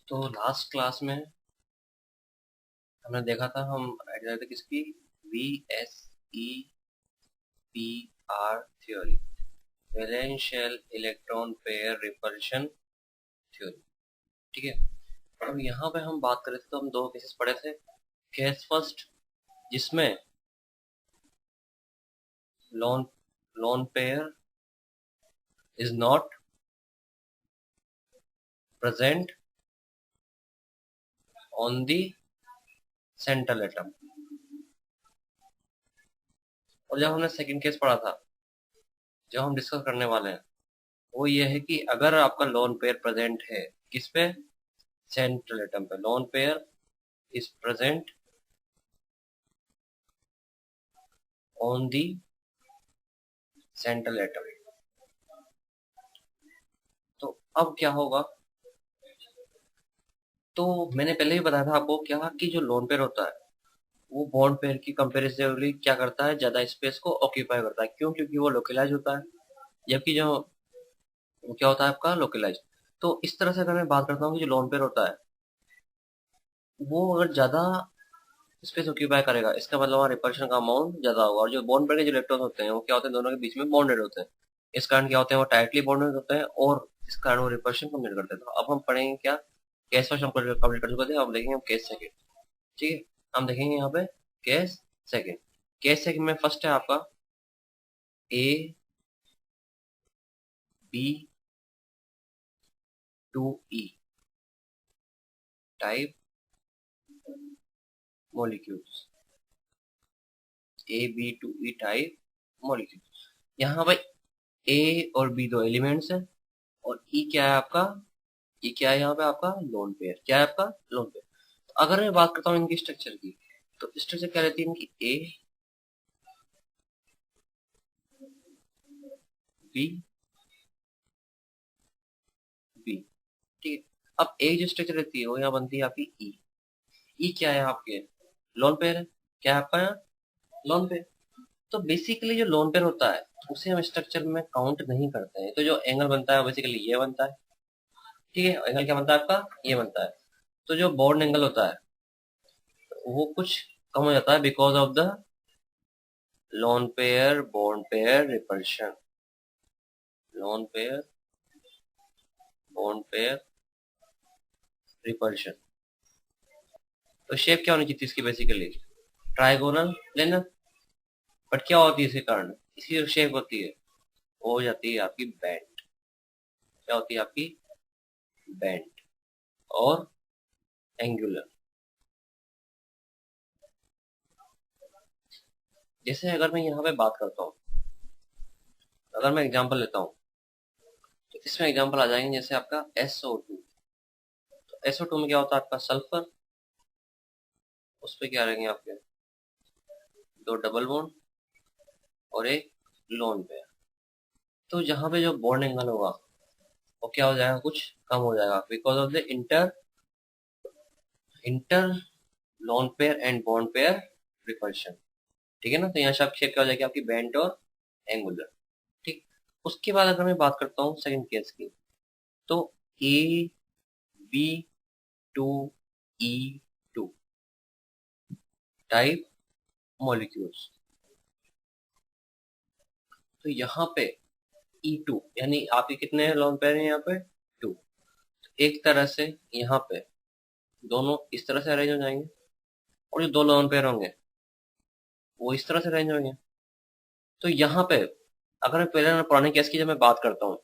तो last class में हमने देखा था, हम ऐड करते किसकी VSEPR theory, वैलेंशियल electron pair repulsion theory. ठीक है, अब यहाँ पे हम बात कर रहे थे तो हम दो केसेस पढ़े थे। केस फर्स्ट, जिसमें loan lone pair is not present on the central atom. और जब हमने सेकंड केस पढ़ा था, जो हम डिस्कस करने वाले हैं, वो ये है कि अगर आपका लोन पेयर प्रेजेंट है किस पे, सेंट्रल एटम पे, lone pair is present on the central atom, तो अब क्या होगा। तो मैंने पहले ही बताया था आपको क्या, कि जो लोन पेयर होता है वो बॉन्ड पेयर की कंपेरेटिवली क्या करता है, ज्यादा स्पेस को ऑक्यूपाई करता है। क्यों? क्योंकि वो लोकलाइज होता है, जबकि जो वो क्या होता है आपका लोकलाइज। तो इस तरह से अगर मैं बात करता हूँ कि जो लोन पेयर होता है वो अगर ज्यादा स्पेस ऑक्यूपाई करेगा, इसका मतलब वहाँ रिपल्शन का अमाउंट ज्यादा होगा। और जो बॉन्ड पेयर के जो इलेक्ट्रॉन होते हैं वो क्या होते हैं, दोनों के बीच में बॉन्डेड होते हैं। इस कारण क्या होते हैं, वो टाइटली बॉन्डेड होते हैं और इस कारण वो रिपल्शन कम्प्लीट करते हैं। तो अब हम पढ़ेंगे क्या, केस फर्स्ट हम कंप्लीट कर चुके थे, अब देखेंगे हम केस सेकंड। ठीक है, हम देखेंगे यहाँ पे केस सेकंड। केस सेकंड में फर्स्ट है आपका AB2E type molecules, AB2E type molecules. यहाँ पे ए और बी दो एलिमेंट्स है, और ई क्या है आपका, ये क्या है यहाँ पे आपका लोन पेयर, क्या है आपका लोन पेयर। तो अगर मैं बात करता हूँ इनकी स्ट्रक्चर की, तो स्ट्रक्चर क्या रहती है इनकी, ए बी बी। ठीक है, अब ए जो स्ट्रक्चर रहती है वो यहाँ बनती है आपकी ई। ई क्या है आपके, लोन पेयर है। क्या है आपका यहाँ लोन पेयर। तो बेसिकली जो लोन पेयर होता है उसे हम स्ट्रक्चर में काउंट नहीं करते हैं। तो जो एंगल बनता है बेसिकली ये बनता है। ठीक है, एंगल क्या बनता है आपका, ये बनता है। तो जो बॉन्ड एंगल होता है वो कुछ कम हो जाता है because of the lone pair bond pair repulsion, lone pair bond pair repulsion. तो शेप क्या होनी चाहिए थी इसकी, बेसिकली ट्राइगोनल लेना। बट क्या होती है इसके कारण, इसकी जो शेप होती है वो हो जाती है आपकी बैंड। क्या होती है आपकी बैंड और एंगुलर। जैसे अगर मैं यहाँ पे बात करता हूँ, अगर मैं एग्जांपल लेता हूँ, तो इसमें एग्जांपल आ जाएंगे जैसे आपका SO2। तो SO2 में क्या होता है आपका सल्फर, उस पर क्या रहेंगे आपके दो डबल बॉन्ड और एक लोन पेयर। तो जहाँ पे जो बॉन्ड एंगल होगा वो क्या हो जाएगा, कुछ कम हो जाएगा because of the inter inter lone pair and bond pair repulsion. ठीक है ना, तो यहाँ से शेप क्या हो जाएगी आपकी बैंड और एंगुलर। ठीक, उसके बाद अगर मैं बात करता हूँ सेकंड केस की, तो AB2E2 टाइप मॉलिक्यूल्स। तो यहाँ पे E2 यानी आपके कितने लोन पेयर हैं यहाँ पे, टू। एक तरह से यहाँ पे दोनों इस तरह से अरेंज हो जाएंगे, और जो दो लोन पेयर होंगे वो इस तरह से अरेंज होंगे। तो यहाँ पे अगर मैं पहले पुराने केस की जब मैं बात करता हूँ,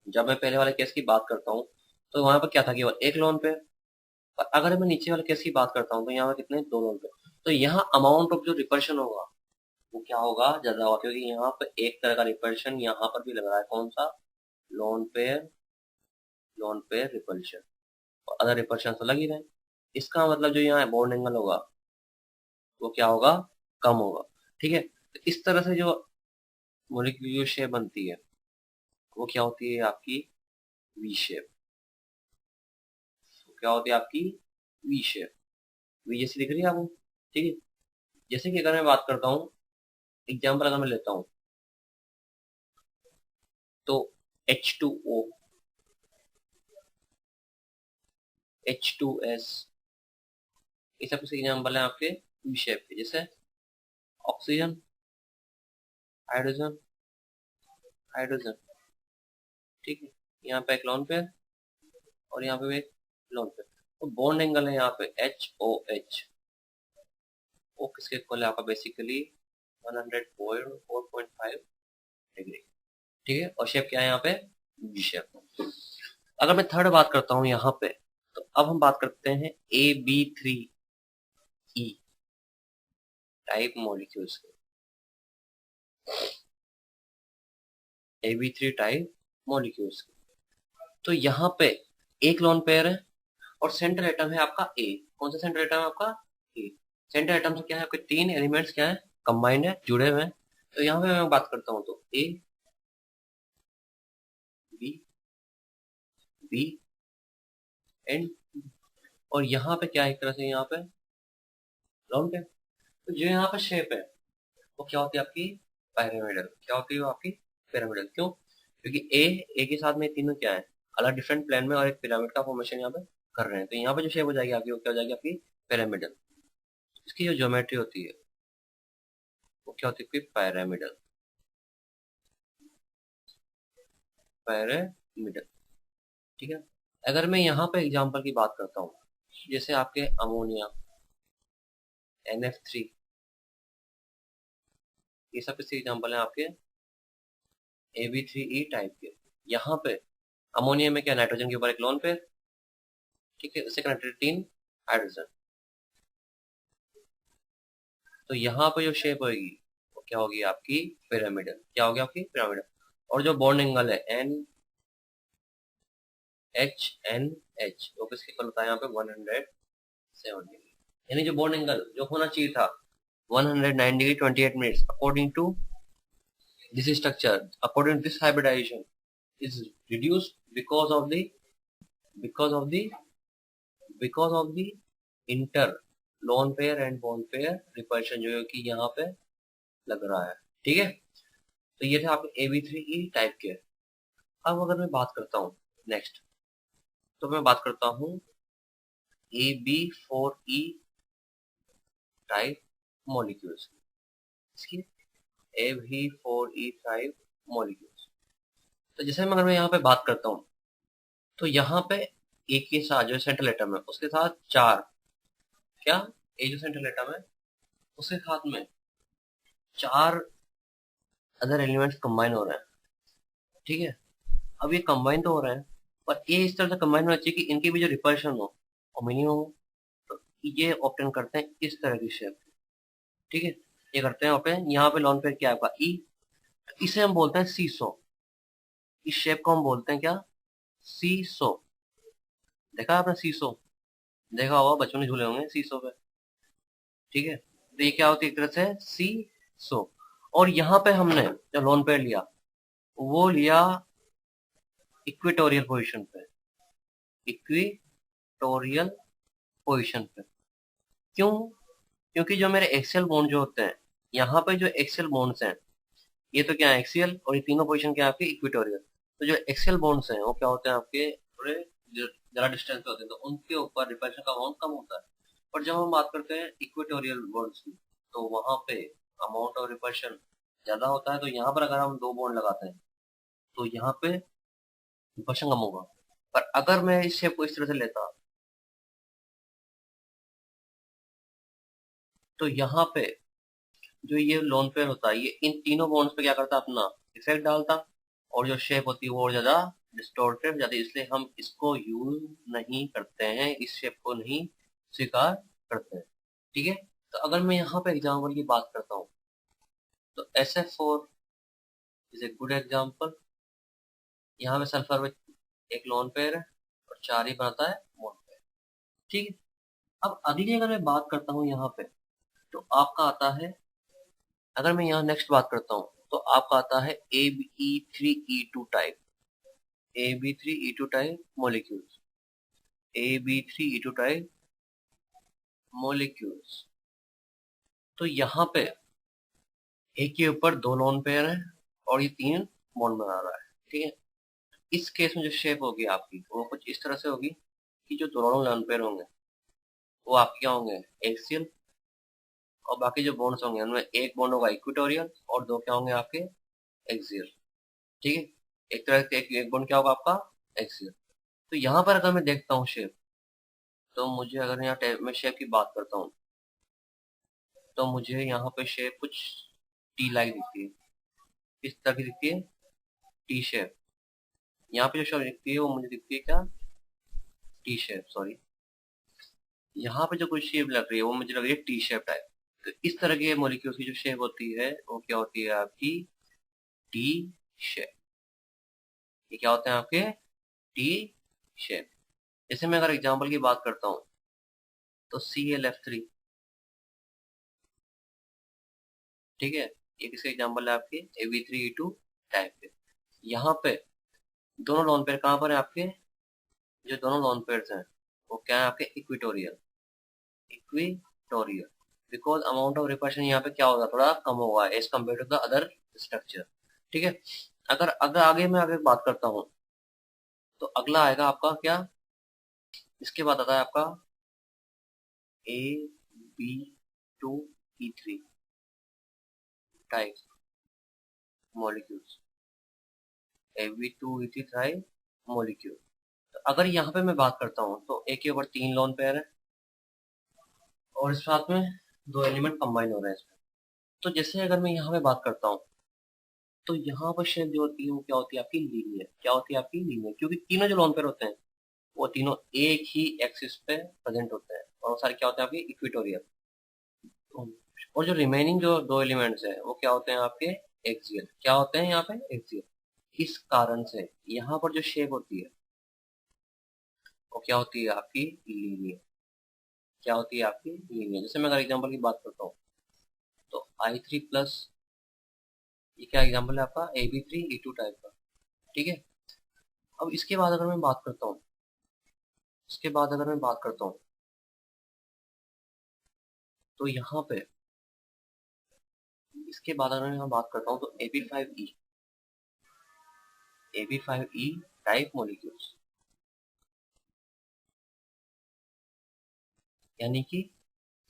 जब मैं पहले वाले केस की बात करता हूँ, तो वहां पर क्या था, केवल एक लोन पेयर। और अगर मैं नीचे वाले केस की बात करता हूँ तो यहाँ पे कितने, दो लोन पेयर। तो यहाँ अमाउंट ऑफ जो रिपल्शन होगा वो क्या होगा, ज्यादा होगा, क्योंकि यहाँ पे एक तरह का रिपल्शन यहाँ पर भी लग रहा है। कौन सा, लोन पेयर रिपल्शन। और अदर रिपल्शन तो लग ही रहे। इसका मतलब जो यहाँ बॉन्ड एंगल होगा वो क्या होगा, कम होगा। ठीक है, तो इस तरह से जो मोलिक्यूलर शेप बनती है वो क्या होती है आपकी वी शेप। क्या होती है आपकी वी शेप, वी जैसी दिख रही है आपको। ठीक है, जैसे कि अगर मैं बात करता हूँ, एग्जाम्पल अगर मैं लेता हूँ, तो H2O H2S, ये सब किसी एग्जाम्पल है आपके वी शेप के, जैसे ऑक्सीजन, हाइड्रोजन, हाइड्रोजन, ठीक है। यहाँ पे एक लोन पेयर और यहाँ पे भी एक लोन पेयर। तो बॉन्ड एंगल है यहाँ पे HOH, वो किसके इक्वल है आपका बेसिकली 104.5 डिग्री, ठीक है। और शेप क्या है यहाँ पे, वी शेप। अगर मैं थर्ड बात करता हूँ यहाँ पे, तो अब हम बात करते हैं AB3E टाइप मॉलिक्यूल्स के। AB3 टाइप मॉलिक्यूल्स के, तो यहाँ पे एक लोन पेयर है और सेंट्रल एटम है आपका ए। कौन सा सेंट्रल एटम है आपका, ए। सेंट्रल एटम से क्या है आपके तीन एलिमेंट्स क्या है, कंबाइंड है, जुड़े हुए हैं। तो यहाँ पे मैं बात करता हूँ तो ए, बी, बी एंड, और यहाँ पे क्या है, एक तरह से यहाँ पे लोन पेयर। तो जो यहाँ पे शेप है वो क्या होती है आपकी पिरामिडल। क्या होती है वो आपकी पिरामिडल, क्यों, क्योंकि ए के साथ में तीनों क्या है, अलग डिफरेंट प्लेन में और एक पिरामिड का फॉर्मेशन यहाँ पे कर रहे हैं। तो यहाँ पे जो शेप हो जाएगी आपकी, वो क्या हो जाएगी आपकी पिरामिडल। इसकी जो ज्योमेट्री होती है वो क्या होती है, पिरामिडल, पिरामिडल, ठीक है। अगर मैं यहाँ पे एग्जांपल की बात करता हूँ, जैसे आपके अमोनिया, NF3, ये सब किसी एग्जांपल है आपके AB3E टाइप के। यहाँ पे अमोनिया में क्या, नाइट्रोजन के ऊपर एक लोन पेयर, ठीक है, उससे कनेक्टेड 3 हाइड्रोजन। तो यहाँ पे जो शेप होगी वो क्या होगी आपकी पिरामिडल। क्या होगी आपकी पिरामिडल। और जो बॉन्ड एंगल है NHNH, वो किसके इक्वल होता है यहाँ पे 107 डिग्री। यानी जो बॉन्ड एंगल जो होना चाहिए था 109 degree 28 minutes, according to this structure, according to this hybridization is reduced because of the because of the because of the inter lone pair and bond pair repulsion जो कि यहाँ पे लग रहा है, ठीक है। तो ये थे आपके AB3E टाइप के। अब अगर मैं बात करता हूँ नेक्स्ट, तो मैं बात करता हूँ AB4E टाइप मॉलिक्यूल्स इसकी, AB4E टाइप मॉलिक्यूल्स। तो जैसे मैं अगर मैं यहाँ पे बात करता हूँ, तो यहाँ पे एक के साथ जो सेंट्रल एटम है उसके साथ चार, क्या, ए जो सेंट्रल एटम है उसके साथ में चार अदर एलिमेंट्स कंबाइन हो रहे हैं, ठीक है। अब ये कंबाइन तो हो रहे हैं, पर ये इस तरह से कंबाइन होना चाहिए कि इनकी भी जो रिपल्शन हो और मिनिमम हो। तो ये ऑप्टेन करते हैं इस तरह की शेप, ठीक है। ये करते हैं ऑप्टेन। यहाँ पे लॉन पेयर क्या है आपका ई, इसे हम बोलते हैं सीसो। इस शेप को हम बोलते हैं क्या, सीसो। देखा आपने सीसो, देखा होगा बच्चों ने झूले होंगे सीसो पे, ठीक है। तो ये क्या होती है एक तरह से सी सो। और यहाँ पे हमने जो लोन पेयर लिया वो लिया इक्वेटोरियल पोजीशन पे, इक्वेटोरियल पोजीशन पे। क्यों, क्योंकि जो मेरे एक्सियल बॉन्ड जो होते हैं, यहाँ पे जो एक्सियल बॉन्ड्स हैं ये तो क्या है एक्सियल, और ये तीनों पोजीशन क्या है आपकी इक्वेटोरियल। तो जो एक्सियल बॉन्ड्स हैं वो क्या होते हैं आपके थोड़े जरा डिस्टेंस पे होते हैं, तो उनके ऊपर रिपल्शन का अमाउंट कम होता है। और जब हम बात करते हैं इक्वेटोरियल बॉन्ड्स की, तो वहां पे अमाउंट ऑफ रिपल्शन ज्यादा होता है। तो यहाँ पर अगर हम दो बॉन्ड लगाते हैं तो यहाँ पे रिपल्शन कम होगा। पर अगर मैं इस शेप को इस तरह से लेता, तो यहाँ पे जो ये लोन पेयर होता है ये इन तीनों बॉन्ड्स पे क्या करता अपना इफेक्ट डालता, और जो शेप होती है वो और ज्यादा डिस्टॉर्टेड जाती है। इसलिए हम इसको यूज नहीं करते हैं, इस शेप को नहीं स्वीकार करते हैं, ठीक है। तो अगर मैं यहाँ पे एग्जाम्पल की बात करता हूँ, तो SF4 is a good example. यहाँ पे सल्फर में एक लोन पेयर है और चार ही बनाता है बॉन्ड पेयर, ठीक है। अब अगली अगर मैं बात करता हूँ यहाँ पे, तो आपका आता है, अगर मैं यहाँ नेक्स्ट बात करता हूँ तो आपका आता है AB3E2 type, AB3E2 type molecules, AB3E2 type molecules. तो यहाँ पे एक के ऊपर दो लोन पेयर है और ये तीन बॉन्ड बना रहा है, ठीक है। इस केस में जो शेप होगी आपकी वो कुछ इस तरह से होगी कि जो दोनों लोन पेयर होंगे वो आपके क्या होंगे, एक्सियल, और बाकी जो बॉन्ड्स होंगे उनमें एक बॉन्ड होगा इक्वेटोरियल और दो क्या होंगे आपके एक्सियल। ठीक है, एक तरह से एक बॉन्ड क्या होगा आपका एक्सियल। तो यहाँ पर अगर मैं देखता हूँ शेप, तो मुझे अगर यहाँ मैं शेप की बात करता हूँ तो मुझे यहाँ पे शेप कुछ टी लाइक दिखती है। किस तरह की दिखती है, टी शेप। यहाँ पे जो शेप दिखती है वो मुझे दिखती है क्या, टी शेप, सॉरी। यहाँ पे जो कुछ शेप लग रही है वो मुझे लग रही है टी शेप टाइप। तो इस तरह के मॉलिक्यूल्स की जो शेप होती है वो क्या होती है आपकी, टी शेप। ये क्या होते हैं आपके, टी शेप। जैसे मैं अगर एग्जांपल की बात करता हूँ तो ClF3, ठीक है, ये किसके एग्जांपल है आपके, Ab3E2 टाइप के। यहाँ पे दोनों लोन पेयर कहाँ पर है आपके, जो दोनों लोन पेयर्स हैं वो क्या है आपके equatorial, equatorial. Because amount of repulsion यहाँ पे क्या होगा, थोड़ा कम होगा as compare to the other structure. ठीक है, अगर अगर आगे मैं आगे बात करता हूँ तो अगला आएगा आपका क्या, इसके बाद आता है आपका Ab2E3 type molecules, Ab2E3 type molecule. तो अगर यहाँ पे मैं बात करता हूँ तो एक के ऊपर 3 लोन पेयर है और इस साथ में 2 एलिमेंट कंबाइन हो रहे हैं इसमें। तो जैसे अगर मैं यहाँ पे बात करता हूँ तो यहाँ पर शेप जो होती है वो क्या होती है आपकी लीनियर, क्या होती है आपकी लीनियर, क्योंकि तीनों जो लोन पेयर होते हैं वो तीनों एक ही एक्सिस पे प्रेजेंट होते हैं और वो सारे क्या होते हैं आपके इक्वेटोरियल। और जो रिमेनिंग जो 2 एलिमेंट्स हैं वो क्या होते हैं आपके एक्सियल, क्या होते हैं यहाँ पे एक्सियल। इस कारण से यहाँ पर जो शेप होती है वो क्या होती है आपकी लीनियर, क्या होती है आपकी लीनियर। जैसे मैं अगर एग्जांपल की बात करता हूँ तो I3+, ये क्या एग्जांपल है आपका Ab3E2 टाइप का। ठीक है, अब इसके बाद अगर मैं बात करता हूँ, इसके बाद अगर मैं बात करता हूँ तो यहाँ पे, इसके बाद अगर मैं बात करता हूँ तो AB5E टाइप मॉलिक्यूल्स, यानी कि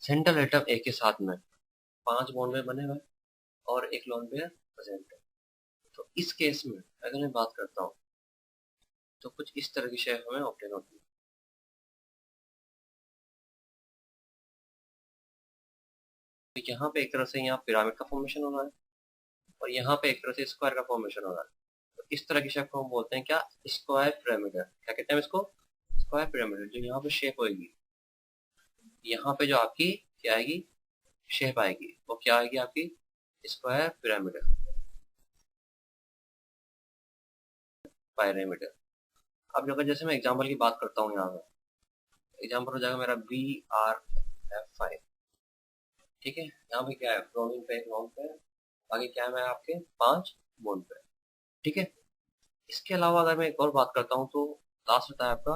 सेंट्रल एटम ए के साथ में 5 बॉन्ड में बने हुए और एक लोन पेयर प्रेजेंट है। तो इस केस में अगर मैं बात करता हूँ तो कुछ इस तरह की शेप हमें ऑब्टेन होती है। तो यहाँ पे एक तरह से यहाँ पिरामिड का फॉर्मेशन हो रहा है और यहाँ पे एक तरह से स्क्वायर का फॉर्मेशन हो रहा है। तो इस तरह की शेप को हम बोलते हैं क्या, स्क्वायर पिरामिड। क्या कहते हैं इसको, स्क्वायर पिरामिड। जो यहाँ पे शेप होगी, यहाँ पे जो आपकी क्या आएगी, शेप आएगी, वो क्या आएगी आपकी स्क्वायर पिरामिड, पिरामिड। अब अगर जैसे मैं एग्जांपल की बात करता हूँ, यहाँ पे एग्जांपल हो जाएगा मेरा BRF5। ठीक है, यहाँ पे क्या है, ब्रोमीन पे एक लॉन्ग पे, बाकी क्या है मैं आपके 5 बॉन्ड पे। ठीक है, इसके अलावा अगर मैं एक और बात करता हूँ तो लास्ट होता है आपका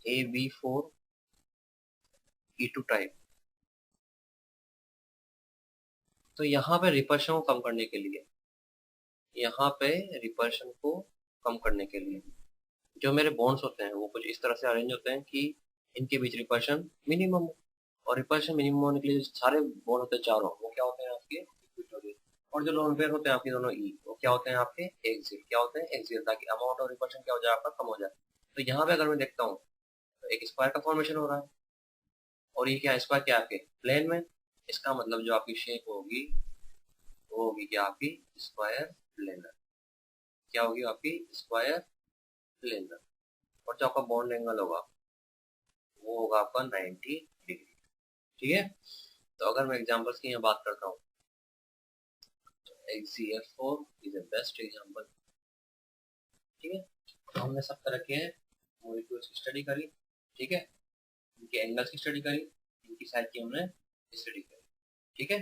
AB4E2 टाइप। तो यहाँ पे रिपल्शन को कम करने के लिए, यहाँ पे रिपल्शन को कम करने के लिए जो मेरे बॉन्ड्स होते हैं वो कुछ इस तरह से अरेंज होते हैं कि इनके बीच रिपल्शन मिनिमम हो। और रिपल्शन मिनिमम होने के लिए जो सारे बॉन्ड होते हैं चारों, वो क्या होते हैं आपके इक्विटोरियल। और जो लोन पेयर होते हैं आपके दोनों ई, वो क्या होते हैं आपके एक्सियल, क्या होते हैं एक्सियल, ताकि अमाउंट ऑफ रिपल्शन क्या हो जाए आपका, कम हो जाए। तो यहाँ पे अगर मैं देखता हूँ तो एक स्क्वायर का फॉर्मेशन हो रहा है और ये क्या स्क्वायर क्या आपके प्लेन में, इसका मतलब जो आपकी शेप होगी वो होगी क्या आपकी स्क्वायर प्लेनर, क्या होगी आपकी स्क्वायर प्लेनर। और जो आपका बॉन्ड एंगल होगा वो होगा आपका 90 डिग्री। ठीक है, तो अगर मैं एग्जांपल्स की यहाँ बात करता हूँ तो HCl4 is a best example. ठीक है, तो हमने सब तरह के मॉलिक्यूल्स की स्टडी करी। ठीक है, इनके एंगल्स की स्टडी करी, इनकी साइज की हमने स्टडी करी। ठीक है।